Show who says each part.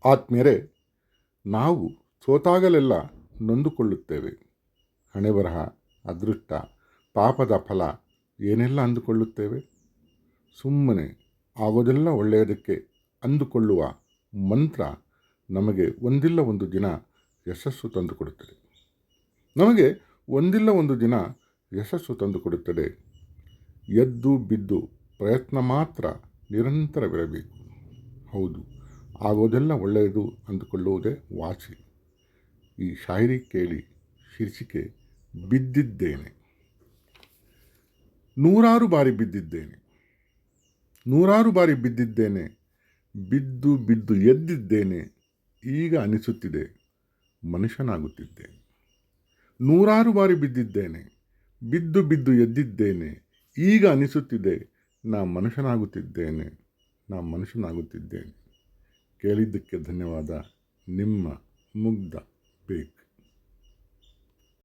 Speaker 1: ಆತ್ಮೀಯರೇ, ನಾವು ಸೋತಾಗಲೆಲ್ಲ ನೊಂದುಕೊಳ್ಳುತ್ತೇವೆ. ಹಣೆಬರಹ, ಅದೃಷ್ಟ, ಪಾಪದ ಫಲ ಏನೆಲ್ಲ ಅಂದುಕೊಳ್ಳುತ್ತೇವೆ. ಸುಮ್ಮನೆ ಆಗೋದೆಲ್ಲ ಒಳ್ಳೆಯದಕ್ಕೆ ಅಂದುಕೊಳ್ಳುವ ಮಂತ್ರ ನಮಗೆ ಒಂದಿಲ್ಲ ಒಂದು ದಿನ ಯಶಸ್ಸು ತಂದುಕೊಡುತ್ತದೆ. ಎದ್ದು ಬಿದ್ದು ಪ್ರಯತ್ನ ಮಾತ್ರ ನಿರಂತರವಿರಬೇಕು. ಹೌದು, ಆಗೋದೆಲ್ಲ ಒಳ್ಳೆಯದು ಅಂದುಕೊಳ್ಳುವುದೇ ವಾಸಿ. ಈ ಶಾಯರಿ ಕೇಳಿ. ಶೀರ್ಷಿಕೆ: ಬಿದ್ದಿದ್ದೇನೆ. ನೂರಾರು ಬಾರಿ ಬಿದ್ದಿದ್ದೇನೆ, ಬಿದ್ದು ಬಿದ್ದು ಎದ್ದಿದ್ದೇನೆ. ಈಗ ಅನಿಸುತ್ತಿದೆ ಮನುಷ್ಯನಾಗುತ್ತಿದ್ದೇನೆ. ನೂರಾರು ಬಾರಿ ಬಿದ್ದಿದ್ದೇನೆ, ಬಿದ್ದು ಬಿದ್ದು ಎದ್ದಿದ್ದೇನೆ. ಈಗ ಅನಿಸುತ್ತಿದೆ ನಾ ಮನುಷ್ಯನಾಗುತ್ತಿದ್ದೇನೆ. ಕೇಳಿದ್ದಕ್ಕೆ ಧನ್ಯವಾದ. ನಿಮ್ಮ ಮುಗ್ಧ ಬೇಕ್.